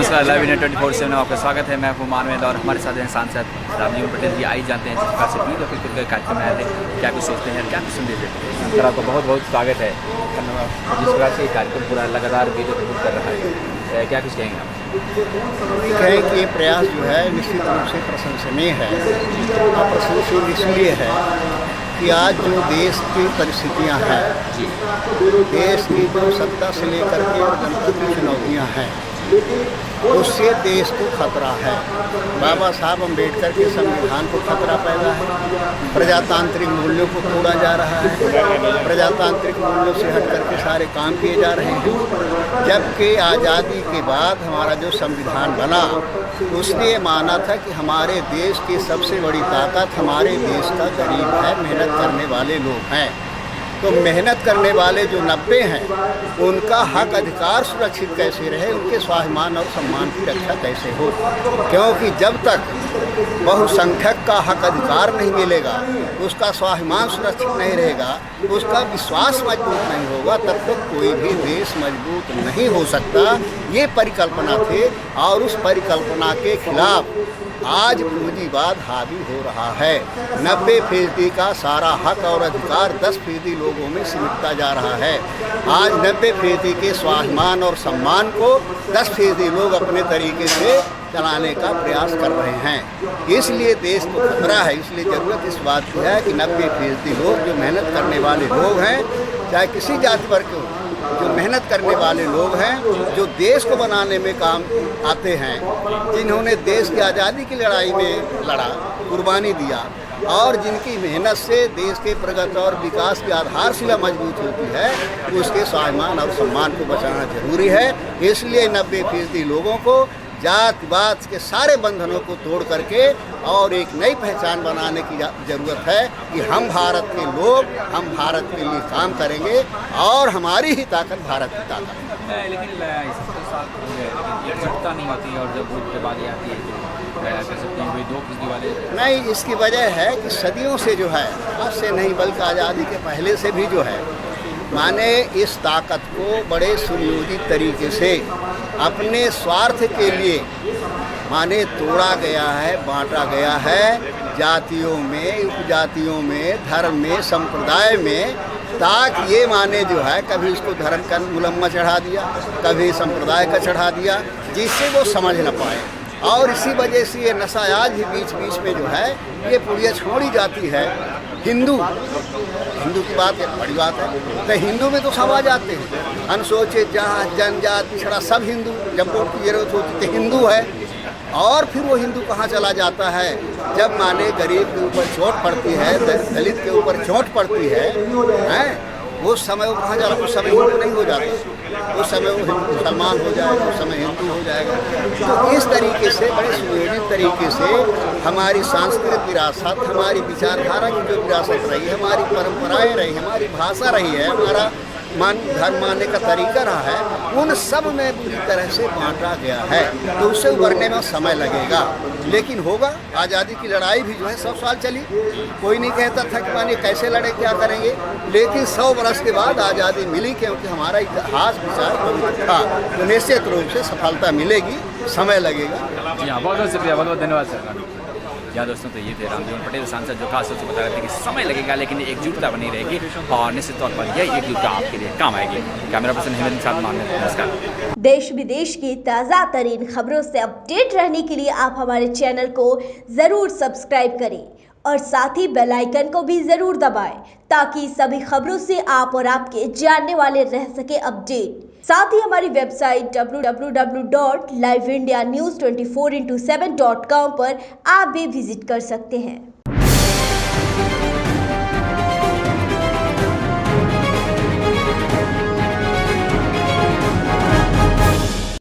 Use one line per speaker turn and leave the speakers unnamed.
नमस्कार, live India 24/7 में आपका स्वागत है। मैं हूं मानवेंद्र और हमारे साथ हैं सांसद रामजीवन पटेल जी। आई जानते हैं जिस प्रकार से ईद और फिक्र के कार्यक्रम में आए थे, क्या कुछ सोचते हैं, क्या कुछ संदेश देते हैं। सर, आपका बहुत बहुत स्वागत है। जिस प्रकार से ये कार्यक्रम पूरा लगातार वीडियो कर रहा है, क्या कुछ कहेंगे आप?
कहें कि ये प्रयास जो है निश्चित रूप से प्रशंसनीय है। और प्रशंसनीय इसलिए है कि आज जो देश की परिस्थितियां हैं, देश की जो सत्ता से लेकर के और जनता की चुनौतियां हैं, उससे देश को खतरा है। बाबा साहब अम्बेडकर के संविधान को खतरा पैदा है। प्रजातांत्रिक मूल्यों को तोड़ा जा रहा है। प्रजातांत्रिक मूल्यों से हट करके सारे काम किए जा रहे हैं। जबकि आज़ादी के बाद हमारा जो संविधान बना, उसने माना था कि हमारे देश की सबसे बड़ी ताकत हमारे देश का गरीब है, मेहनत करने वाले लोग हैं। तो मेहनत करने वाले जो 90 हैं, उनका हक अधिकार सुरक्षित कैसे रहे, उनके स्वाभिमान और सम्मान की रक्षा कैसे हो। क्योंकि जब तक बहुसंख्यक का हक अधिकार नहीं मिलेगा, उसका स्वाभिमान सुरक्षित नहीं रहेगा, उसका विश्वास मजबूत नहीं होगा, तब तक कोई भी देश मजबूत नहीं हो सकता। ये परिकल्पना थे और उस परिकल्पना के खिलाफ आज पूंजीवाद हावी हो रहा है। 90% का सारा हक और अधिकार 10% लोगों में सिमटता जा रहा है। आज 90% के स्वाभिमान और सम्मान को 10% लोग अपने तरीके से चलाने का प्रयास कर रहे हैं। इसलिए देश को खतरा है। इसलिए ज़रूरत इस बात की है कि 90% लोग जो मेहनत करने वाले लोग हैं, चाहे किसी जाति वर्ग के, जो मेहनत करने वाले लोग हैं, जो देश को बनाने में काम आते हैं, जिन्होंने देश की आज़ादी की लड़ाई में लड़ा, कुर्बानी दिया और जिनकी मेहनत से देश के प्रगति और विकास की आधारशिला मजबूत होती है, उसके स्वाभिमान और सम्मान को बचाना जरूरी है। इसलिए 90% लोगों को जातिवाद के सारे बंधनों को तोड़ करके और एक नई पहचान बनाने की ज़रूरत है कि हम भारत के लोग, हम भारत के लिए काम करेंगे और हमारी ही ताकत भारत की ताकत है।
लेकिन 70 साल हो गए, लेकिन एकजुटता नहीं होती और जब वोट की बारी आती है तो कह सकते हैं 2% वाले
नहीं। इसकी वजह है कि सदियों से जो है, आज से नहीं बल्कि आज़ादी के पहले से भी जो है, माने इस ताकत को बड़े सुनियोजित तरीके से अपने स्वार्थ के लिए माने तोड़ा गया है, बांटा गया है। जातियों में, उपजातियों में, धर्म में, संप्रदाय में, ताकि ये माने जो है कभी उसको धर्म का मुलम्मा चढ़ा दिया, कभी संप्रदाय का चढ़ा दिया, जिससे वो समझ न पाए। और इसी वजह से ये नशा आज भी बीच बीच में जो है ये पुड़िया छोड़ी जाती है। हिंदू की बात है, बड़ी बात है। तो हिंदू में तो सब आ जाते हैं, अनुसूचित जात, जनजाति, पिछड़ा सब हिंदू। जब वोट की जरूरत होती तो हिंदू है। और फिर वो हिंदू कहाँ चला जाता है, जब माने गरीब के ऊपर चोट पड़ती है, दलित के ऊपर चोट पड़ती है, उस समय वो कहाँ जा रहा है? उस समय हिंदू नहीं हो जाता, उस समय वो मुसलमान हो जाएगा, उस समय हिंदू हो जाएगा। तो इस तरीके से बड़े सुनियोजित तरीके से हमारी सांस्कृतिक विरासत, हमारी विचारधारा की जो विरासत रही है, हमारी परंपराएं रही, हमारी भाषा रही है, हमारा धर्म मानने का तरीका रहा है, उन सब में पूरी तरह से बांटा गया है। तो उससे उभरने में समय लगेगा, लेकिन होगा। आज़ादी की लड़ाई भी जो है 100 साल चली। कोई नहीं कहता था कि मानिए कैसे लड़े, क्या करेंगे, लेकिन 100 वर्ष के बाद आज़ादी मिली, क्योंकि हमारा इतिहास विचार पवित्र था। तो निश्चित रूप से सफलता मिलेगी, समय लगेगा।
जी हाँ, बहुत बहुत शुक्रिया, बहुत बहुत धन्यवाद सर। या दोस्तों, तो ये थे रामजीवन पटेल सांसद, जो खास तौर से बता रहे थे कि समय लगेगा लेकिन एकजुटता बनी रहेगी और निश्चित तौर पर यह एकजुटता आपके लिए काम आएगी। कैमरा पर्सन हेमंत के साथ मानव, नमस्कार।
देश विदेश की ताज़ा तरीन खबरों से अपडेट रहने के लिए आप हमारे चैनल को ज़रूर सब्सक्राइब करें और साथ ही बेल आइकन को भी ज़रूर दबाएं, ताकि सभी खबरों से आप और आपके जानने वाले रह सके अपडेट। साथ ही हमारी वेबसाइट www.liveindianews24x7.com पर आप भी विजिट कर सकते हैं।